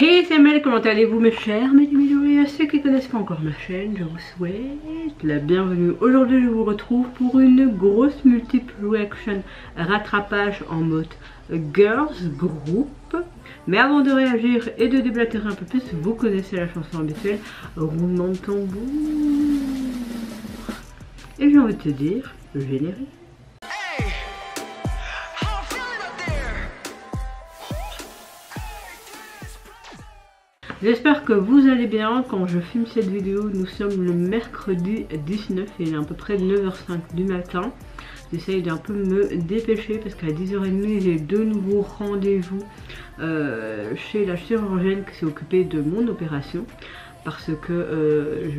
Hey c'est Mel, comment allez-vous mes chers et à ceux qui ne connaissent pas encore ma chaîne, je vous souhaite la bienvenue. Aujourd'hui je vous retrouve pour une grosse multiple reaction rattrapage en mode girls group. Mais avant de réagir et de déblatérer un peu plus, vous connaissez la chanson habituelle, roulement de tambour. Et j'ai envie de te dire, le générique. J'espère que vous allez bien. Quand je filme cette vidéo, nous sommes le mercredi 19 et il est à peu près 9h05 du matin. J'essaye d'un peu me dépêcher parce qu'à 10h30 j'ai de nouveaux rendez-vous chez la chirurgienne qui s'est occupée de mon opération. Parce que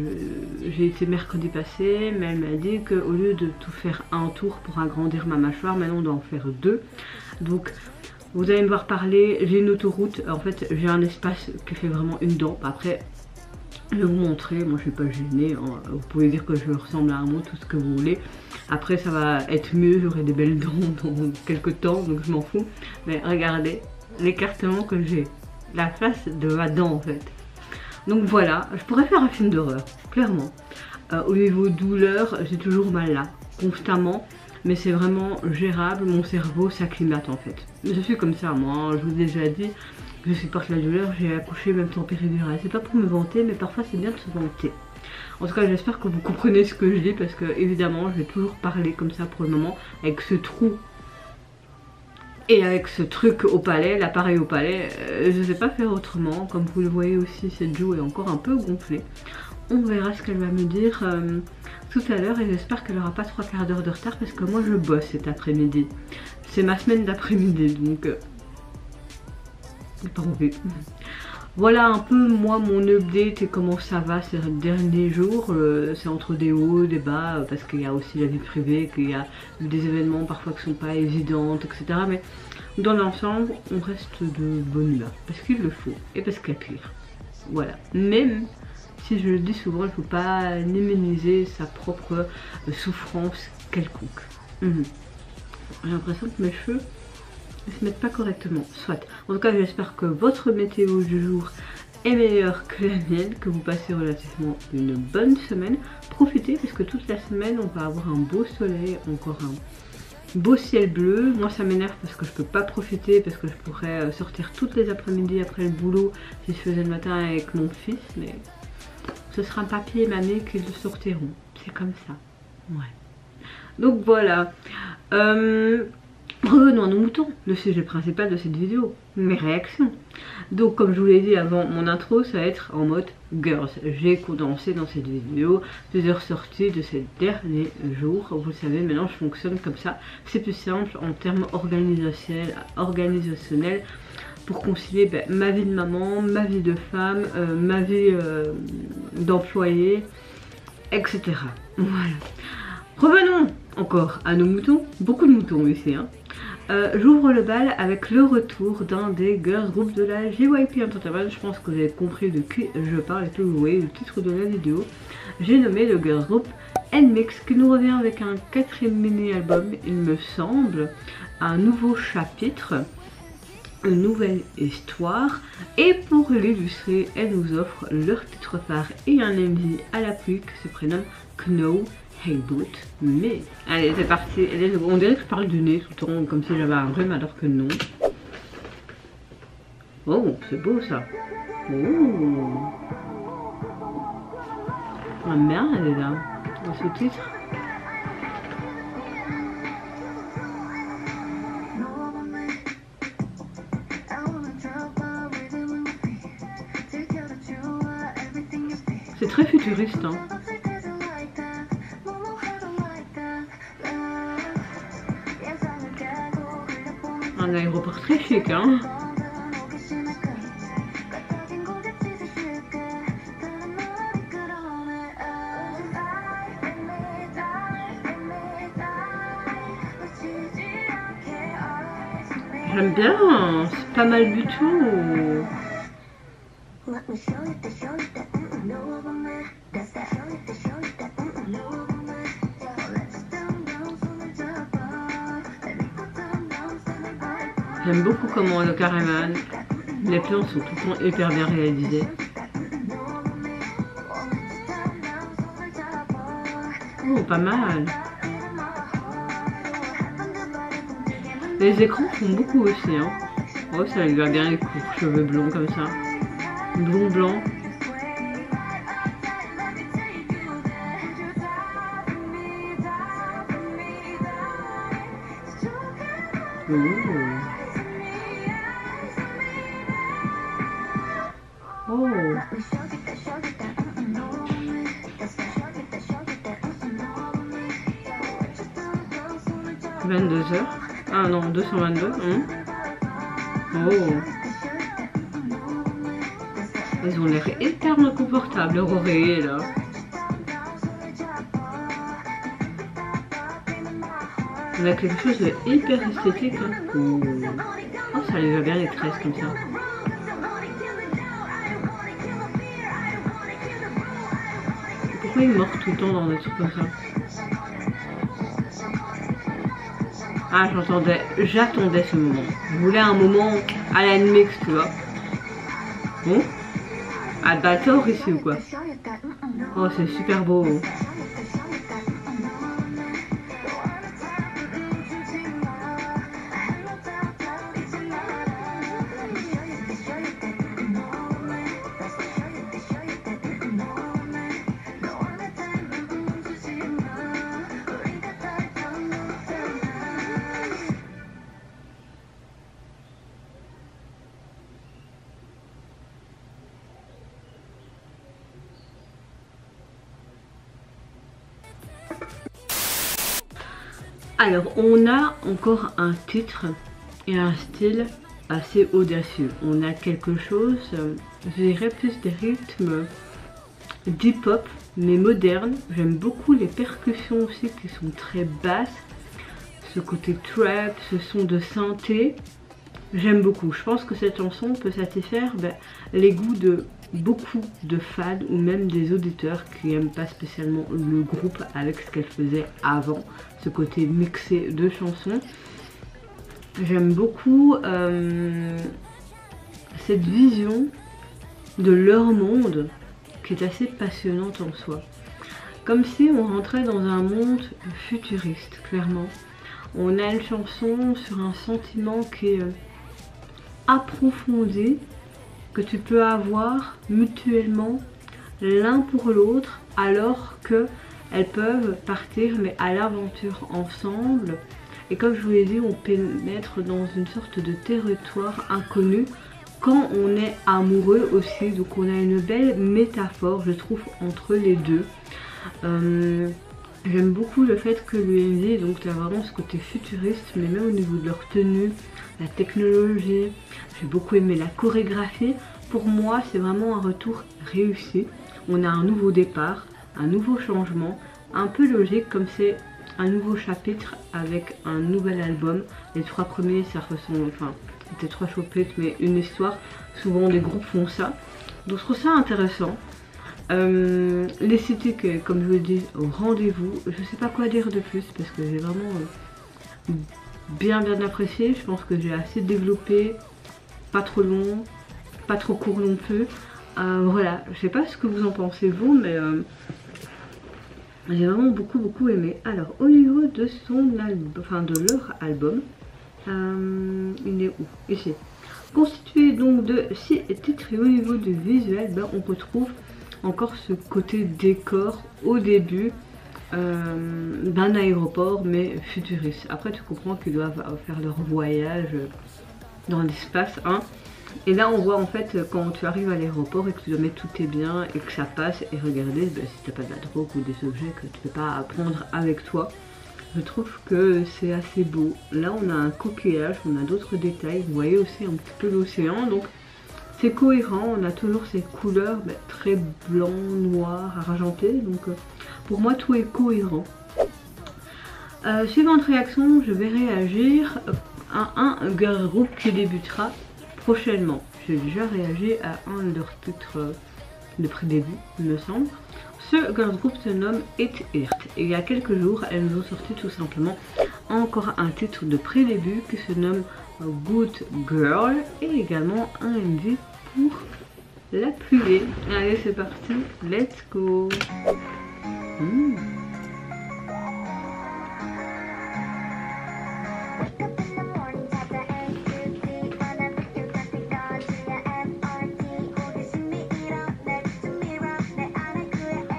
j'ai été mercredi passé, mais elle m'a dit qu'au lieu de tout faire un tour pour agrandir ma mâchoire, maintenant on doit en faire deux. Donc vous allez me voir parler, j'ai une autoroute, en fait j'ai un espace qui fait vraiment une dent. Après je vais vous montrer, moi je suis pas gênée, hein. Vous pouvez dire que je ressemble à un mot, tout ce que vous voulez. Après ça va être mieux, j'aurai des belles dents dans quelques temps, donc je m'en fous. Mais regardez l'écartement que j'ai, la face de ma dent en fait. Donc voilà, je pourrais faire un film d'horreur, clairement. Au niveau douleur, j'ai toujours mal là, constamment. Mais c'est vraiment gérable, mon cerveau s'acclimate en fait. Je suis comme ça moi, hein. Je vous ai déjà dit, je supporte la douleur, j'ai accouché même sans péridurale. C'est pas pour me vanter, mais parfois c'est bien de se vanter. En tout cas j'espère que vous comprenez ce que je dis, parce que évidemment je vais toujours parler comme ça pour le moment, avec ce trou et avec ce truc au palais, l'appareil au palais. Je sais pas faire autrement, comme vous le voyez aussi cette joue est encore un peu gonflée. On verra ce qu'elle va me dire tout à l'heure et j'espère qu'elle aura pas 3 quarts d'heure de retard parce que moi je bosse cet après-midi. C'est ma semaine d'après-midi donc j'ai pas envie. Voilà un peu moi mon update et comment ça va ces derniers jours. C'est entre des hauts, des bas, parce qu'il y a aussi la vie privée, qu'il y a des événements parfois qui sont pas évidents, etc. Mais dans l'ensemble on reste de bonne humeur parce qu'il le faut et parce qu'il y a pire. Voilà, même si je le dis souvent, il ne faut pas minimiser sa propre souffrance quelconque. J'ai l'impression que mes cheveux ne se mettent pas correctement. Soit. En tout cas, j'espère que votre météo du jour est meilleure que la mienne, que vous passez relativement une bonne semaine. Profitez parce que toute la semaine, on va avoir un beau soleil, encore un beau ciel bleu. Moi, ça m'énerve parce que je peux pas profiter, parce que je pourrais sortir toutes les après-midi après le boulot si je faisais le matin avec mon fils, mais ce sera papier et mamie qui le sortiront. C'est comme ça. Ouais. Donc voilà. Revenons à nos moutons. Le sujet principal de cette vidéo. Mes réactions. Donc comme je vous l'ai dit avant mon intro, ça va être en mode girls. J'ai condensé dans cette vidéo plusieurs sorties de ces derniers jours. Vous le savez, maintenant je fonctionne comme ça. C'est plus simple en termes organisationnels. Pour concilier ma vie de maman, ma vie de femme, ma vie d'employée, etc. Voilà. Revenons encore à nos moutons. Beaucoup de moutons ici. Hein. J'ouvre le bal avec le retour d'un des girls group de la JYP Entertainment. Je pense que vous avez compris de qui je parle et que vous voyez le titre de la vidéo. J'ai nommé le girls group NMIXX qui nous revient avec un 4e mini-album, il me semble. Un nouveau chapitre. Une nouvelle histoire, et pour l'illustrer, elles nous offrent leur titre phare et un MV à l'appui qui se prénomme Know Hey Boot. Mais allez, c'est parti. On dirait que je parle du nez tout le temps comme si j'avais un rhume alors que non. Oh, c'est beau ça. Oh, la merde elle est là dans ce titre. C'est très futuriste, hein. Un aéroport très chic, hein. J'aime bien, c'est pas mal du tout. J'aime beaucoup comment le caravane Les plans sont tout le temps hyper bien réalisés. Oh, pas mal. Les écrans font beaucoup aussi, hein. Oh, ça lui va bien les courts cheveux blonds comme ça. Blond blanc. Oh. 22 heures. Ah non, 222. Oh. Ils ont l'air hyper confortables, leur oreiller là. On a quelque chose de hyper esthétique. Hein. Oh, ça lui va bien les tresses comme ça. Pourquoi il mord tout le temps dans des trucs comme ça? Ah, j'attendais ce moment. Je voulais un moment à la mix, tu vois. Bon. À Bator ici ou quoi? Oh, c'est super beau. Alors, on a encore un titre et un style assez audacieux. On a quelque chose, je dirais plus des rythmes d'hip-hop, mais moderne. J'aime beaucoup les percussions aussi qui sont très basses. Ce côté trap, ce son de synthé, j'aime beaucoup. Je pense que cette chanson peut satisfaire les goûts de beaucoup de fans ou même des auditeurs qui n'aiment pas spécialement le groupe avec ce qu'elle faisait avant, ce côté mixé de chansons. J'aime beaucoup cette vision de leur monde qui est assez passionnante en soi. Comme si on rentrait dans un monde futuriste, clairement. On a une chanson sur un sentiment qui est approfondi, que tu peux avoir mutuellement l'un pour l'autre, alors que elles peuvent partir mais à l'aventure ensemble. Et comme je vous l'ai dit, on pénètre dans une sorte de territoire inconnu quand on est amoureux aussi. Donc on a une belle métaphore, je trouve, entre les deux. J'aime beaucoup le fait que l'UMD, donc tu as vraiment ce côté futuriste, mais même au niveau de leur tenue, la technologie. J'ai beaucoup aimé la chorégraphie. Pour moi, c'est vraiment un retour réussi. On a un nouveau départ, un nouveau changement, un peu logique comme c'est un nouveau chapitre avec un nouvel album. Les 3 premiers, ça ressemble, enfin, c'était 3 chapitres, mais une histoire. Souvent, les groupes font ça. Donc, je trouve ça intéressant. L'esthétique, comme je vous le dis, au rendez-vous. Je sais pas quoi dire de plus parce que j'ai vraiment bien apprécié. Je pense que j'ai assez développé, pas trop long, pas trop court non plus. Voilà, je sais pas ce que vous en pensez vous, mais j'ai vraiment beaucoup aimé. Alors au niveau de son album, enfin de leur album, il est où? Ici. Constitué donc de 6 titres et au niveau du visuel, on retrouve encore ce côté décor au début d'un aéroport mais futuriste. Après tu comprends qu'ils doivent faire leur voyage dans l'espace, hein. Et là on voit en fait quand tu arrives à l'aéroport et que tu dois mettre tous tes biens et que ça passe, et regardez si t'as pas de la drogue ou des objets que tu peux pas prendre avec toi. Je trouve que c'est assez beau. Là on a un coquillage, on a d'autres détails, vous voyez aussi un petit peu l'océan, donc c'est cohérent. On a toujours ces couleurs très blanc, noir, argenté, donc pour moi tout est cohérent. Suivante réaction, je vais réagir à un girl group qui débutera prochainement. J'ai déjà réagi à un de leurs titres de pré-début, il me semble. Ce girl group se nomme It Hurt. Et il y a quelques jours, elles nous ont sorti tout simplement encore un titre de pré-début qui se nomme Good Girl et également un MV pour La Pluie. Allez, c'est parti, let's go.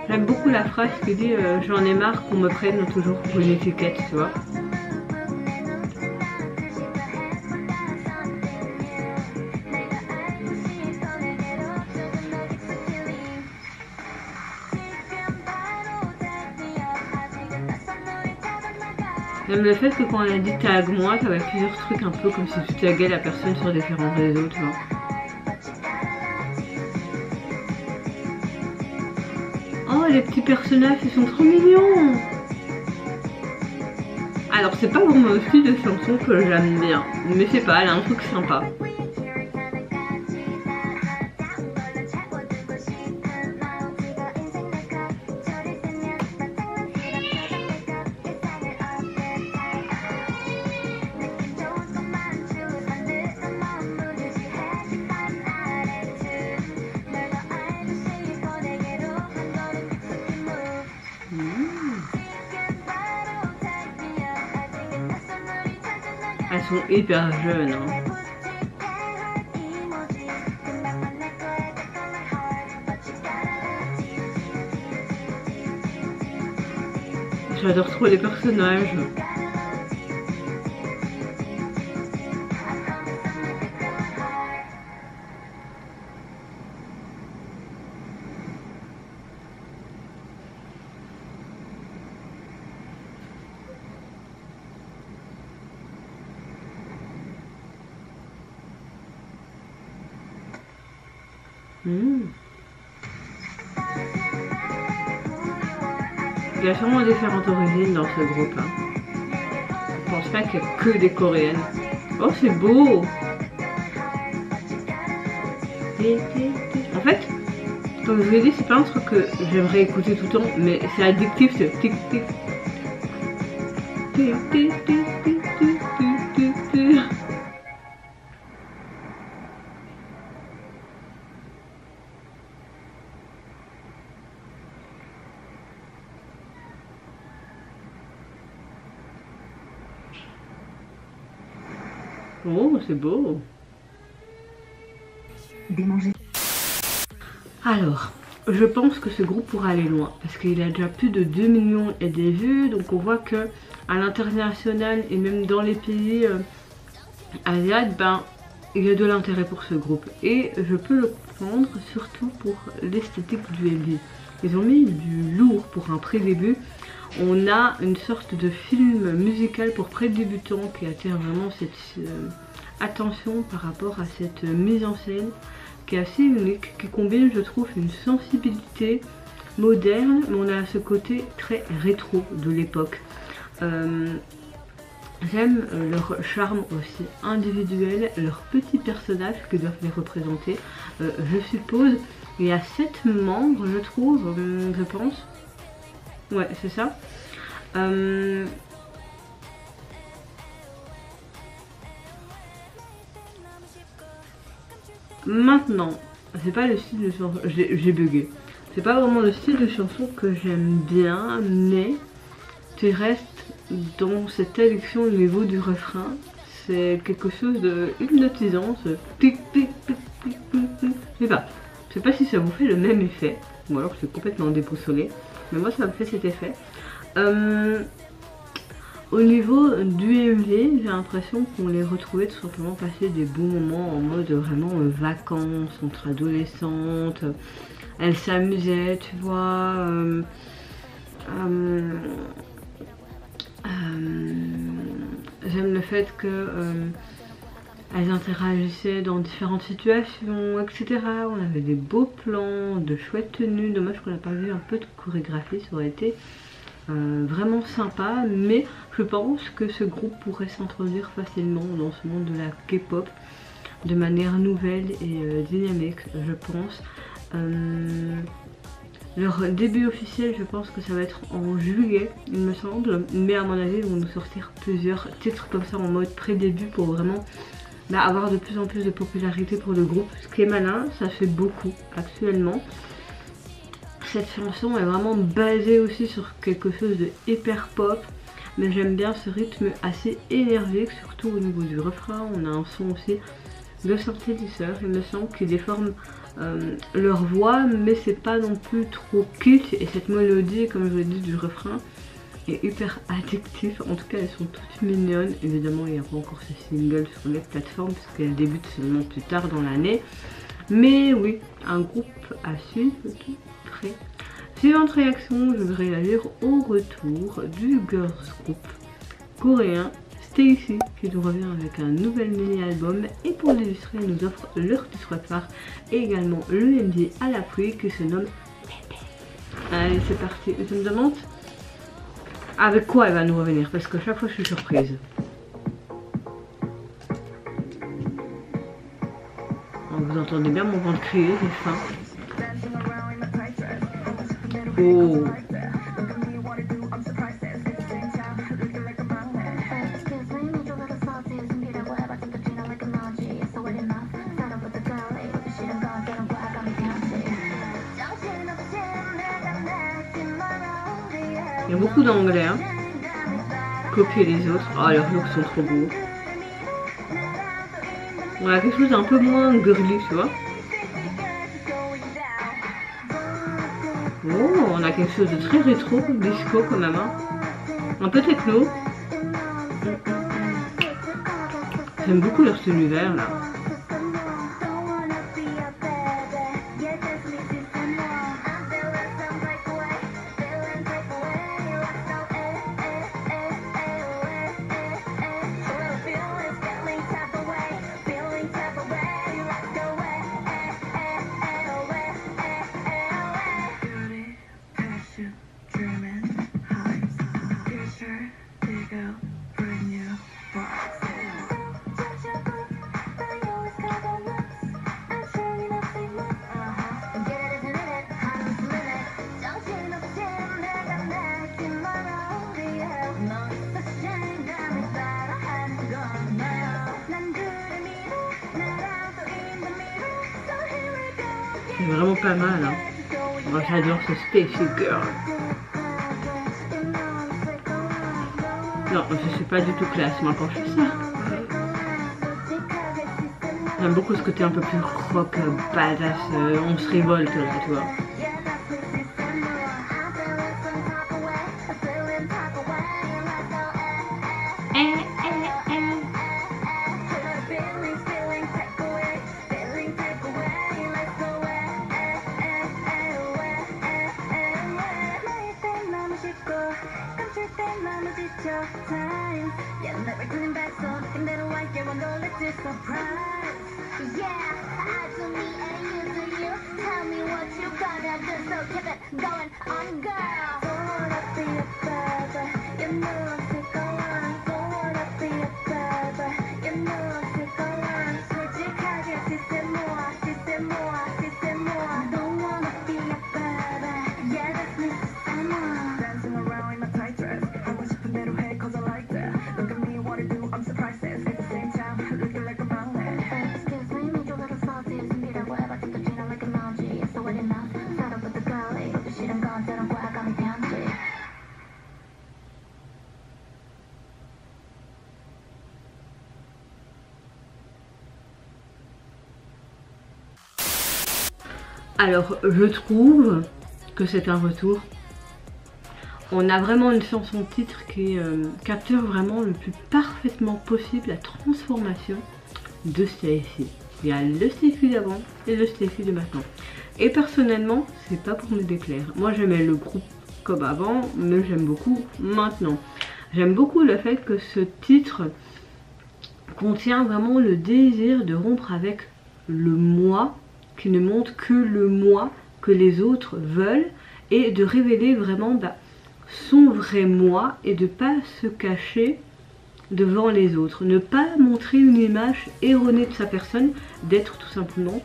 J'aime beaucoup la phrase qui dit j'en ai marre qu'on me prenne toujours pour une étiquette, tu vois. J'aime le fait que quand on a dit tag moi, ça va être plusieurs trucs un peu comme si tu taguais la personne sur différents réseaux, tu vois. Oh, les petits personnages, ils sont trop mignons. Alors, c'est pas vraiment le style de chanson que j'aime bien, mais c'est pas, elle a un truc sympa. Elles sont hyper jeunes. Hein. J'adore trop les personnages. Il y a sûrement différentes origines dans ce groupe. Hein. Je pense pas qu'il y a que des coréennes. Oh, c'est beau! En fait, comme je vous l'ai dit, c'est pas un truc que j'aimerais écouter tout le temps, mais c'est addictif ce tic tic. Oh, c'est beau. Démanger. Alors, je pense que ce groupe pourra aller loin parce qu'il a déjà plus de 2 millions et des vues. Donc on voit que à l'international et même dans les pays asiatiques, ben, il y a de l'intérêt pour ce groupe. Et je peux le prendre surtout pour l'esthétique du MV. Ils ont mis du lourd pour un pré-début. On a une sorte de film musical pour pré-débutants qui attire vraiment cette attention par rapport à cette mise en scène qui est assez unique, qui combine, je trouve, une sensibilité moderne, mais on a ce côté très rétro de l'époque. J'aime leur charme aussi individuel, leurs petits personnages qui doivent les représenter. Je suppose, il y a 7 membres, je trouve, je pense. Ouais, c'est ça. Maintenant, c'est pas le style de chanson, j'ai bugué. C'est pas vraiment le style de chanson que j'aime bien, mais tu restes dans cette addiction au niveau du refrain. C'est quelque chose de hypnotisant, ce tic tic tic tic tic. Je sais pas si ça vous fait le même effet, ou alors c'est complètement déboussolé, mais moi ça me fait cet effet. Au niveau du MV, j'ai l'impression qu'on les retrouvait tout simplement passer des bons moments en mode vraiment vacances entre adolescentes. Elles s'amusaient, tu vois. J'aime le fait que elles interagissaient dans différentes situations, etc. On avait des beaux plans, de chouettes tenues. Dommage qu'on n'a pas vu un peu de chorégraphie, ça aurait été vraiment sympa, mais je pense que ce groupe pourrait s'introduire facilement dans ce monde de la K-pop de manière nouvelle et dynamique, je pense. Leur début officiel, je pense que ça va être en juillet, il me semble. Mais à mon avis, ils vont nous sortir plusieurs titres comme ça en mode pré-début pour vraiment avoir de plus en plus de popularité pour le groupe. Ce qui est malin, ça fait beaucoup actuellement. Cette chanson est vraiment basée aussi sur quelque chose de hyper pop. Mais j'aime bien ce rythme assez énergique, surtout au niveau du refrain. On a un son aussi de synthétiseur, il me semble, qui déforme leur voix, mais c'est pas non plus trop kitsch. Et cette mélodie, comme je l'ai dit, du refrain est hyper addictif. En tout cas, elles sont toutes mignonnes. Évidemment, il n'y a pas encore ces singles sur les plateformes parce qu'elles débutent seulement plus tard dans l'année. Mais oui, un groupe à suivre tout près. Suivante réaction, je vais réagir au retour du girls group coréen STAYC qui nous revient avec un nouvel mini-album, et pour l'illustrer, elle nous offre leur titre phare et également le MV à l'appui qui se nomme Bébé. Allez, c'est parti. Je me demande avec quoi elle va nous revenir parce que chaque fois je suis surprise. Vous entendez bien mon ventre crier, j'ai faim. Oh. Il y a beaucoup d'anglais, hein. Copier les autres. Oh, leurs looks sont trop beaux. On a quelque chose d'un peu moins girly, tu vois. Oh, on a quelque chose de très rétro, disco quand même, hein. Un peu techno. J'aime beaucoup leur tenue vert là. C'est vraiment pas mal, hein. Moi j'adore ce STAYC Girl. Non, je suis pas du tout classe moi quand je fais ça. J'aime beaucoup ce côté un peu plus rock, badass, on se révolte là, tu vois. Alors, je trouve que c'est un retour. On a vraiment une chanson titre qui capture vraiment le plus parfaitement possible la transformation de STAYC. Il y a le STAYC d'avant et le STAYC de maintenant. Et personnellement, c'est pas pour me déplaire. Moi, j'aimais le groupe comme avant, mais j'aime beaucoup maintenant. J'aime beaucoup le fait que ce titre contient vraiment le désir de rompre avec le moi, qui ne montre que le moi que les autres veulent, et de révéler vraiment son vrai moi et de pas se cacher devant les autres, ne pas montrer une image erronée de sa personne, d'être tout simplement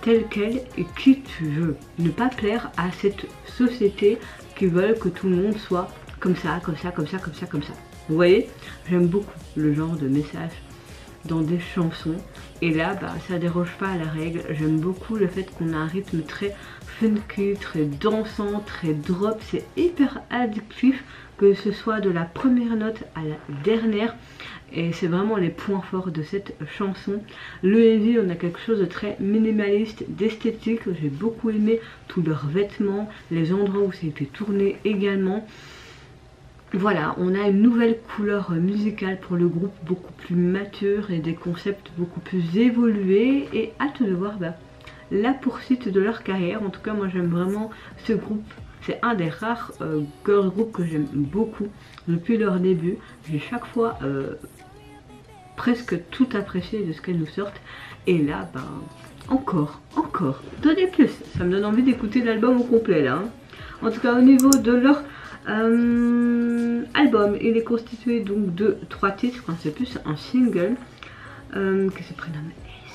telle qu'elle et qui tu veux. Ne pas plaire à cette société qui veulent que tout le monde soit comme ça, comme ça, comme ça, comme ça, comme ça. Vous voyez, j'aime beaucoup le genre de message dans des chansons. Et là, ça déroge pas à la règle. J'aime beaucoup le fait qu'on a un rythme très funky, très dansant, très drop. C'est hyper addictif, que ce soit de la première note à la dernière. Et c'est vraiment les points forts de cette chanson. Le heavy, on a quelque chose de très minimaliste, d'esthétique. J'ai beaucoup aimé tous leurs vêtements, les endroits où c'était tourné également. Voilà, on a une nouvelle couleur musicale pour le groupe, beaucoup plus mature et des concepts beaucoup plus évolués. Et hâte de voir la poursuite de leur carrière. En tout cas, moi j'aime vraiment ce groupe. C'est un des rares girl group que j'aime beaucoup depuis leur début. J'ai chaque fois presque tout apprécié de ce qu'elles nous sortent. Et là, encore. Donnez plus. Ça me donne envie d'écouter l'album au complet là. En tout cas, au niveau de leur album, il est constitué donc de 3 titres. Enfin, c'est plus un single qui se prénomme S.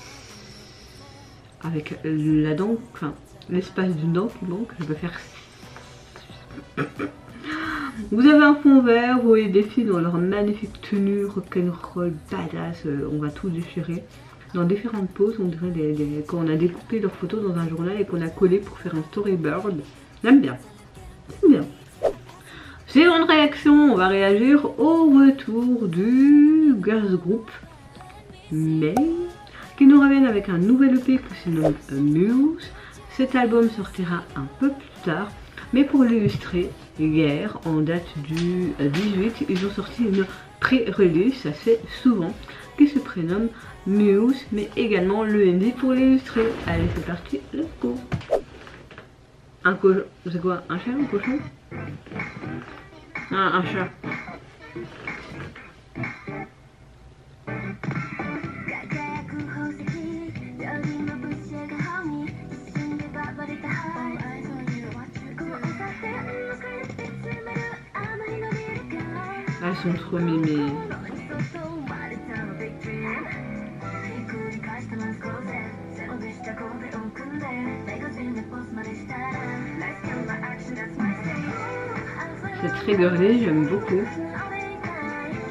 Avec la dent, enfin l'espace d'une dent qui manque. Je peux faire. Vous avez un fond vert, vous voyez des filles dans leur magnifique tenue rock'n'roll badass, on va tout déchirer. Dans différentes poses, on dirait quand on a découpé leurs photos dans un journal et qu'on a collé pour faire un storyboard. J'aime bien. J'aime bien. Seconde réaction, on va réagir au retour du girls group May, qui nous reviennent avec un nouvel EP qui se nomme Muse. Cet album sortira un peu plus tard, mais pour l'illustrer, hier, en date du 18, ils ont sorti une pré-release, ça se fait souvent, qui se prénomme Muse, mais également le MV pour l'illustrer. Allez, c'est parti, let's go. Un cochon, c'est quoi? Un chat ou un cochon? Ah, un chat. Elles sont trop mimées. C'est très girly, j'aime beaucoup.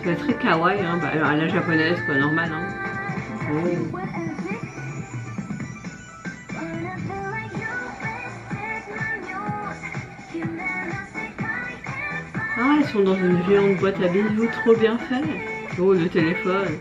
C'est très kawaii, hein. Alors à la japonaise, quoi, normal. Hein. Oh. Ah, elles sont dans une géante boîte à bijoux, trop bien fait. Oh, le téléphone.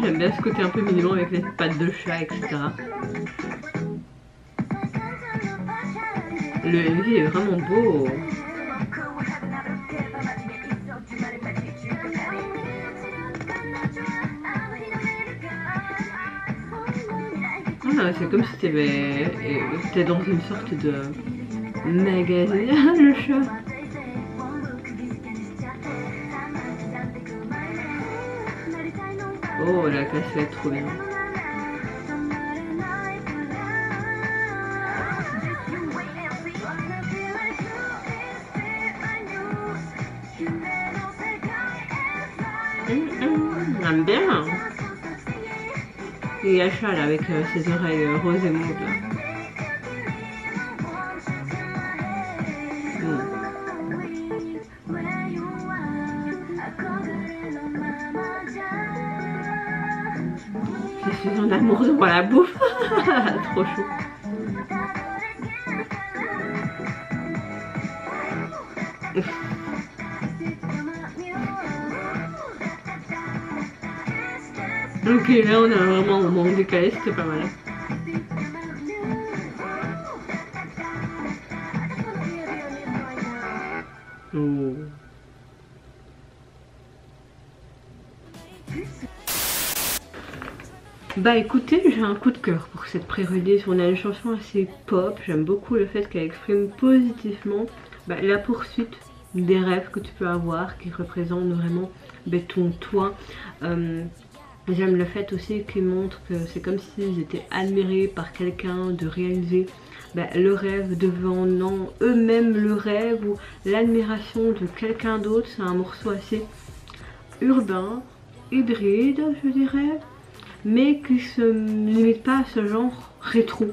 J'aime bien ce côté un peu mignon avec les pattes de chat, etc. Le MV est vraiment beau. Ah, c'est comme si t'étais dans une sorte de magazine. Le chat. Oh, la cassette, trop bien. J'aime bien. Et Yacha là avec ses oreilles roses et mauves là. Je suis en amour devant la bouffe. Trop chaud. Ok, là on a vraiment un moment décalé, c'était pas mal. Oh. Bah écoutez, j'ai un coup de cœur pour cette pré-release. On a une chanson assez pop, j'aime beaucoup le fait qu'elle exprime positivement la poursuite des rêves que tu peux avoir, qui représentent vraiment ton toi. J'aime le fait aussi qu'ils montrent que c'est comme s'ils étaient admirés par quelqu'un de réaliser le rêve devant eux-mêmes le rêve ou l'admiration de quelqu'un d'autre. C'est un morceau assez urbain, hybride je dirais, mais qui se limite pas à ce genre rétro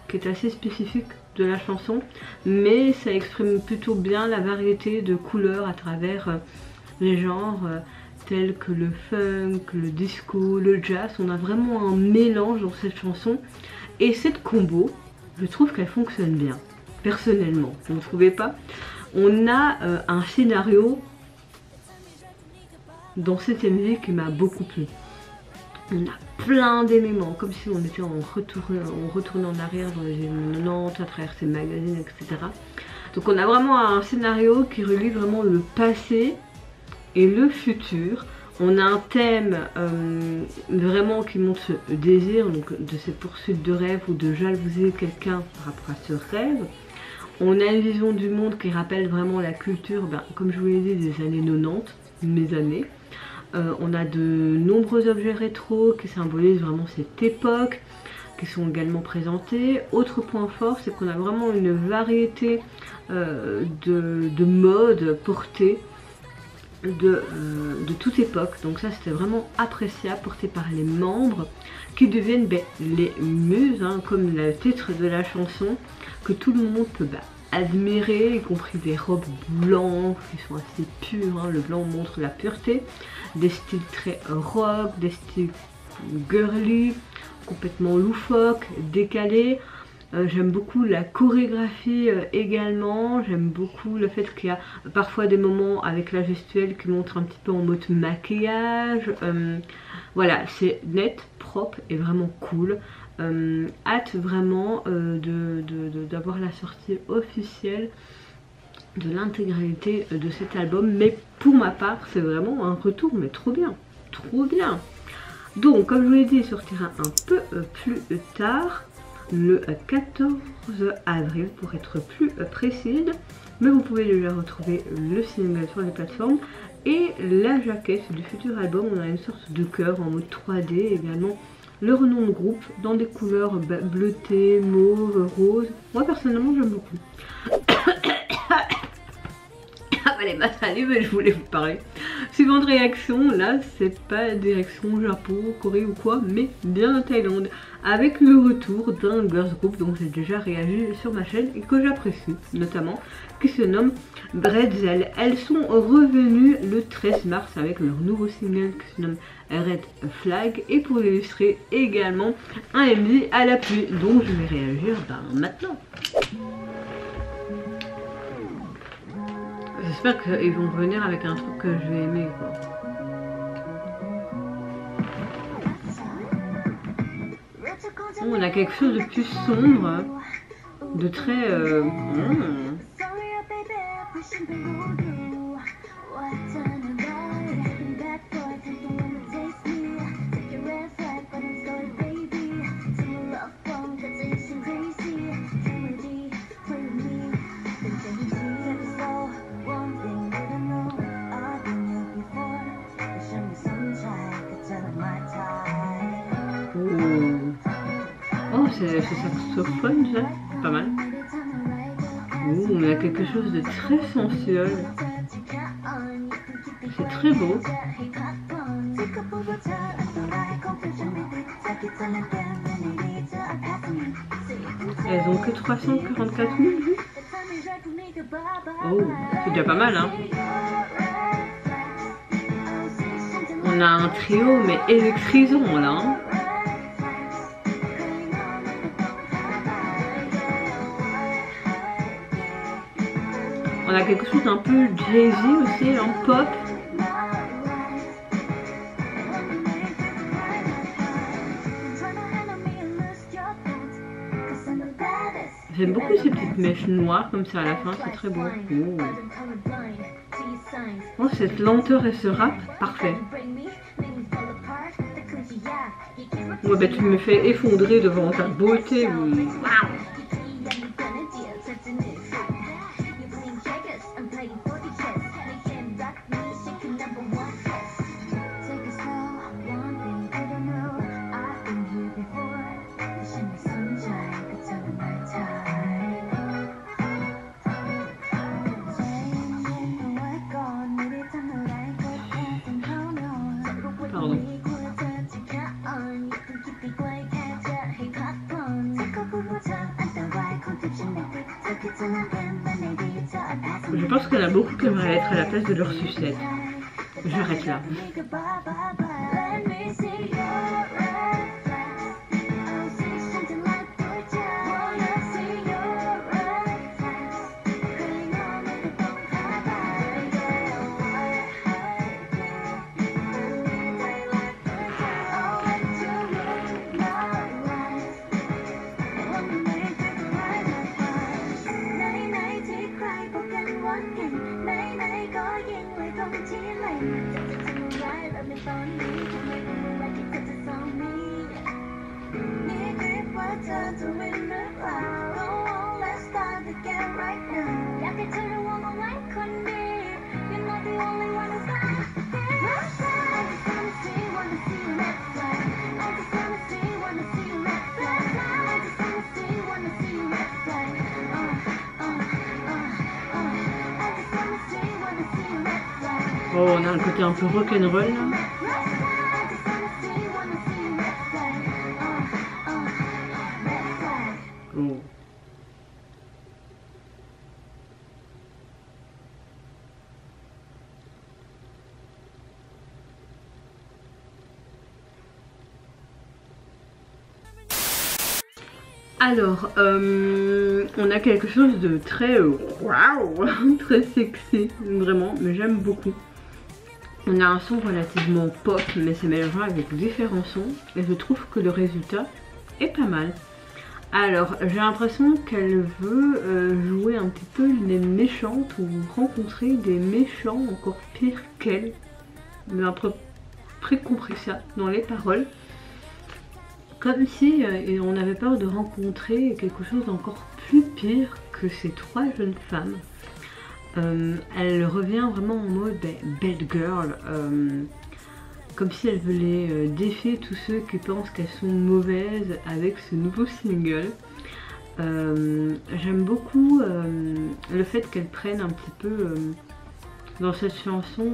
qui est assez spécifique de la chanson, mais ça exprime plutôt bien la variété de couleurs à travers les genres tels que le funk, le disco, le jazz. On a vraiment un mélange dans cette chanson et cette combo, je trouve qu'elle fonctionne bien. Personnellement, vous ne trouvez pas? On a un scénario dans cette MV qui m'a beaucoup plu. On a plein d'éléments, comme si on était en retournant en arrière dans les années 90, à travers ces magazines, etc. Donc on a vraiment un scénario qui relie vraiment le passé et le futur. On a un thème vraiment qui montre ce désir, donc de cette poursuite de rêve ou de jalouser quelqu'un par rapport à ce rêve. On a une vision du monde qui rappelle vraiment la culture, comme je vous l'ai dit, des années 90, mes années. On a de nombreux objets rétro qui symbolisent vraiment cette époque, qui sont également présentés. Autre point fort, c'est qu'on a vraiment une variété de modes portés de toute époque. Donc ça, c'était vraiment appréciable, porté par les membres qui deviennent les muses, comme le titre de la chanson, que tout le monde peut admirer, y compris des robes blanches qui sont assez pures, le blanc montre la pureté, des styles très rock, des styles girly, complètement loufoques, décalés. J'aime beaucoup la chorégraphie également, j'aime beaucoup le fait qu'il y a parfois des moments avec la gestuelle qui montrent un petit peu en mode maquillage. Voilà, c'est net, propre et vraiment cool. Hâte vraiment d'avoir la sortie officielle de l'intégralité de cet album, mais pour ma part c'est vraiment un retour mais trop bien, trop bien. Donc comme je vous l'ai dit, il sortira un peu plus tard, le 14 avril pour être plus précise, mais vous pouvez déjà retrouver le single sur les plateformes et la jaquette du futur album. On a une sorte de cœur en mode 3D, également leur nom de groupe dans des couleurs bleutées, mauve, rose. Moi personnellement j'aime beaucoup. Allez, ma salive, je voulais vous parler. Suivante réaction, là c'est pas direction Japon, Corée ou quoi, mais bien en Thaïlande, avec le retour d'un girls group dont j'ai déjà réagi sur ma chaîne et que j'apprécie notamment, qui se nomme Bretzel. Elles sont revenues le 13 mars avec leur nouveau single qui se nomme Red Flag, et pour l'illustrer également un MV à l'appui, donc je vais réagir maintenant. J'espère qu'ils vont revenir avec un truc que je vais aimer, quoi. On a quelque chose de plus sombre, de très... c'est saxophone, ça, pas mal. On a quelque chose de très sensuel. C'est très beau. Elles ont que 344 000 vues. Oh, c'est déjà pas mal, hein. On a un trio, mais électrisant, là, hein. On a quelque chose d'un peu jazzy aussi, en pop. J'aime beaucoup ces petites mèches noires comme ça à la fin, c'est très beau. Oh, cette lenteur et ce rap, parfait. Ouais, bah tu me fais effondrer devant ta beauté. Waouh. Pardon. Je pense qu'il y en a beaucoup qui aimeraient être à la place de leur sucette. J'arrête là. Oh, on a un côté un peu rock'n'roll là. Oh. Alors, on a quelque chose de très waouh, très sexy, vraiment, mais j'aime beaucoup. On a un son relativement pop, mais c'est mélangé avec différents sons, et je trouve que le résultat est pas mal. Alors, j'ai l'impression qu'elle veut jouer un petit peu les méchantes ou rencontrer des méchants encore pires qu'elle. J'ai un peu compris ça dans les paroles. Comme si on avait peur de rencontrer quelque chose d'encore plus pire que ces trois jeunes femmes. Elle revient vraiment en mode bad girl, comme si elle voulait défier tous ceux qui pensent qu'elles sont mauvaises avec ce nouveau single. J'aime beaucoup le fait qu'elle prenne un petit peu dans cette chanson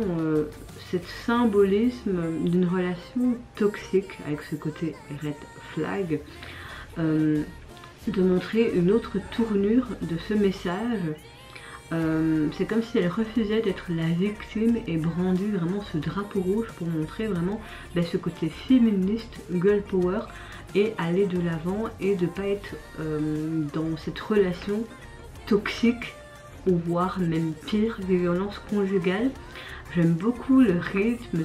cet symbolisme d'une relation toxique avec ce côté red flag, de montrer une autre tournure de ce message. C'est comme si elle refusait d'être la victime et brandit vraiment ce drapeau rouge pour montrer vraiment ce côté féministe, girl power, et aller de l'avant et de pas être dans cette relation toxique ou voire même pire, des violences conjugales. J'aime beaucoup le rythme,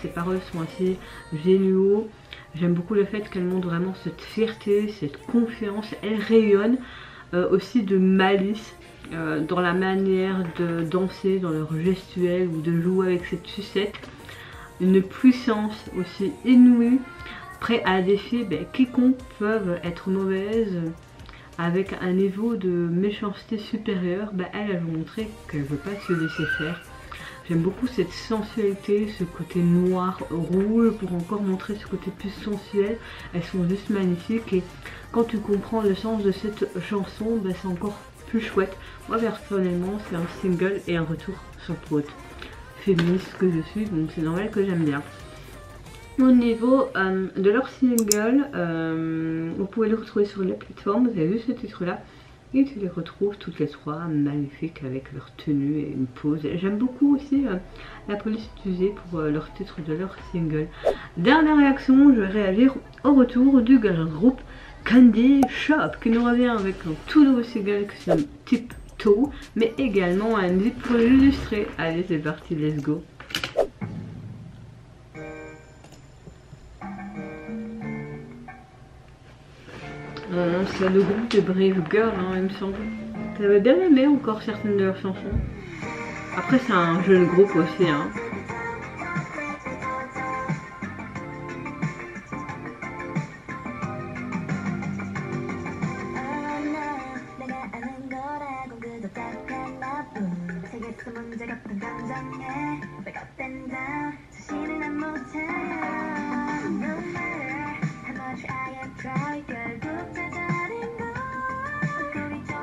ses paroles sont assez géniaux. J'aime beaucoup le fait qu'elle montre vraiment cette fierté, cette confiance. Elle rayonne aussi de malice dans la manière de danser, dans leur gestuelle ou de jouer avec cette sucette. Une puissance aussi inouïe, prêt à défier quiconque peuvent être mauvaises. Avec un niveau de méchanceté supérieur, elle veut montrer qu'elle ne veut pas se laisser faire. J'aime beaucoup cette sensualité, ce côté noir, rouge, pour encore montrer ce côté plus sensuel. Elles sont juste magnifiques et quand tu comprends le sens de cette chanson, c'est encore plus chouette. Moi personnellement, c'est un single et un retour sans faute. Féministe que je suis, donc c'est normal que j'aime bien. Au niveau de leur single, vous pouvez le retrouver sur les plateformes, vous avez vu ce titre là, et tu les retrouves toutes les trois magnifiques avec leur tenue et une pose. J'aime beaucoup aussi la police utilisée pour leur titre de leur single. Dernière réaction, je vais réagir au retour du girl group Candy Shop qui nous revient avec un tout nouveau single qui s'appelle Tiptoe, mais également un clip pour l'illustrer. Allez, c'est parti, let's go. C'est le groupe de Brave Girl, il me semble. J'avais bien aimé encore certaines de leurs chansons. Après, c'est un jeune groupe aussi.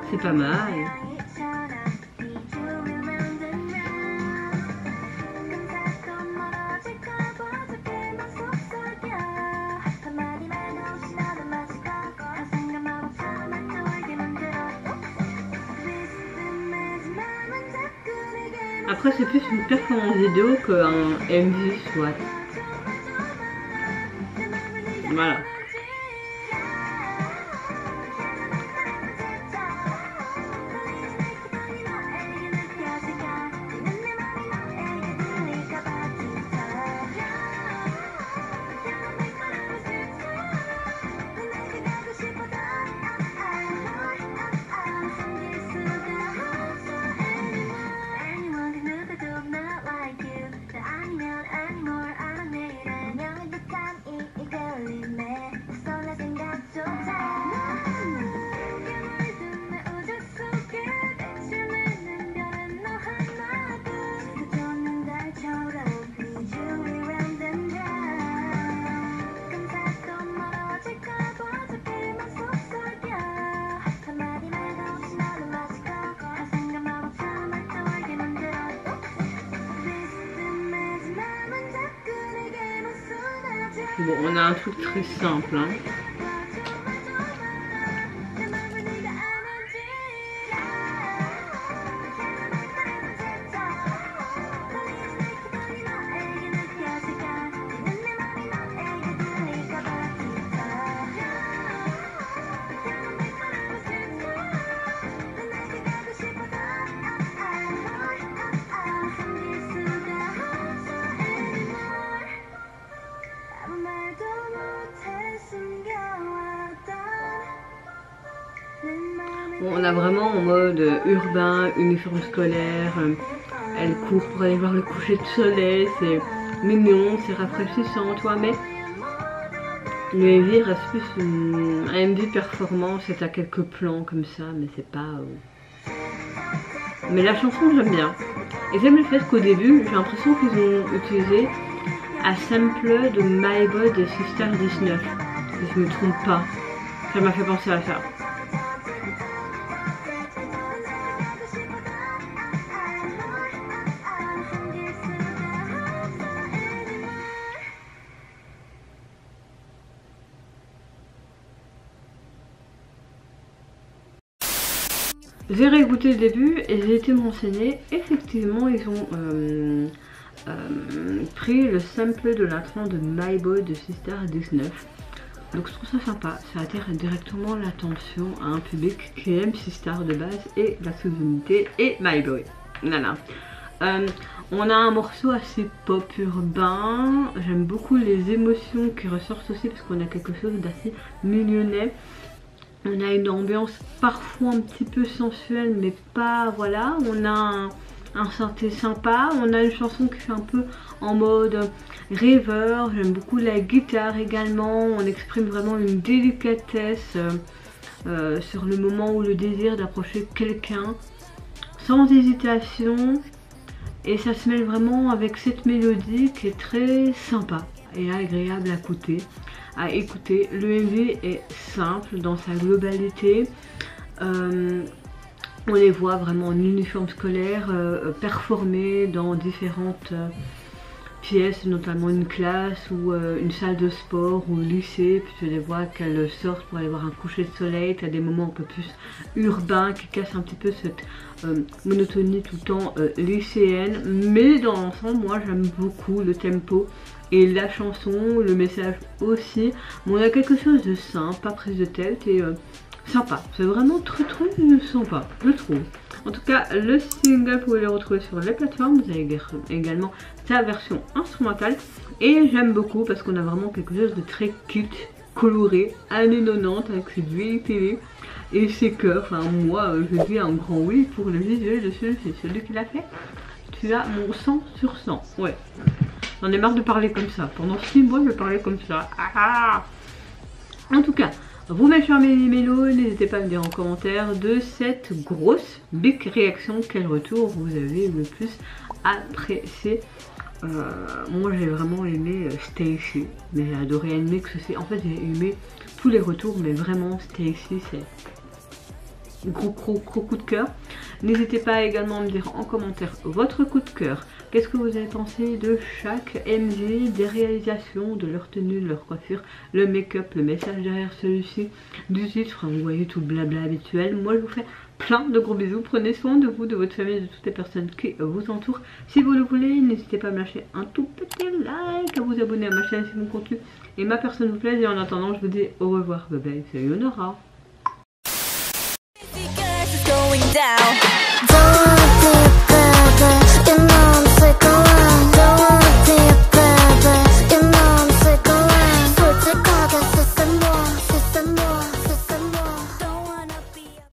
C'est pas mal. Après c'est plus une performance vidéo qu'un MV soit. Voilà. Bon, on a un truc très simple, hein. Bon, on a vraiment en mode urbain, uniforme scolaire, elle court pour aller voir le coucher de soleil, c'est mignon, c'est rafraîchissant, toi, mais le MV reste plus un MV performance, c'est à quelques plans comme ça, mais c'est pas... Mais la chanson j'aime bien, et j'aime le fait qu'au début, j'ai l'impression qu'ils ont utilisé un sample de My Boy de Sister 19, si je me trompe pas, ça m'a fait penser à ça. J'ai réécouté le début et j'ai été me renseigner. Effectivement, ils ont pris le sample de l'intro de My Boy de Sister 19. Donc je trouve ça sympa. Ça attire directement l'attention à un public qui aime Sister de base et la sous-unité et My Boy. Voilà. On a un morceau assez pop urbain. J'aime beaucoup les émotions qui ressortent aussi parce qu'on a quelque chose d'assez mignonnet. On a une ambiance parfois un petit peu sensuelle mais pas, voilà. On a un synthé sympa, on a une chanson qui fait un peu en mode rêveur. J'aime beaucoup la guitare également, on exprime vraiment une délicatesse sur le moment où le désir d'approcher quelqu'un sans hésitation. Et ça se mêle vraiment avec cette mélodie qui est très sympa et agréable à écouter. Le MV est simple dans sa globalité. On les voit vraiment en uniforme scolaire, performer dans différentes pièces, notamment une classe ou une salle de sport ou lycée. Puis tu les vois qu'elles sortent pour aller voir un coucher de soleil. Tu as des moments un peu plus urbains qui cassent un petit peu cette monotonie tout le temps lycéenne. Mais dans l'ensemble, moi j'aime beaucoup le tempo et la chanson, le message aussi. Bon, on a quelque chose de simple, pas prise de tête et sympa. C'est vraiment très sympa, je trouve. En tout cas, le single, vous pouvez le retrouver sur les plateformes. Vous avez également sa version instrumentale. Et j'aime beaucoup parce qu'on a vraiment quelque chose de très cute, coloré, années 90 avec cette vieille télé et ses cœurs. Enfin, moi, je dis un grand oui pour le visuel de celui-ci. Celui qui l'a fait, tu as mon 100 sur 100. Ouais. J'en ai marre de parler comme ça. Pendant 6 mois, je parlais comme ça. Ah. En tout cas, vous mes chers mélos, n'hésitez pas à me dire en commentaire de cette grosse big réaction, quel retour vous avez le plus apprécié. Moi j'ai vraiment aimé Stacy, mais j'ai adoré animer que ceci. En fait j'ai aimé tous les retours, mais vraiment Stacy c'est gros coup de cœur. N'hésitez pas également à me dire en commentaire votre coup de cœur. Qu'est-ce que vous avez pensé de chaque MV, des réalisations, de leur tenue, de leur coiffure, le make-up, le message derrière celui-ci, du titre, vous voyez tout le blabla habituel. Moi je vous fais plein de gros bisous, prenez soin de vous, de votre famille, de toutes les personnes qui vous entourent. Si vous le voulez, n'hésitez pas à me lâcher un tout petit like, à vous abonner à ma chaîne si mon contenu et ma personne vous plaise. Et en attendant, je vous dis au revoir, bye bye, c'est Yonora. Down.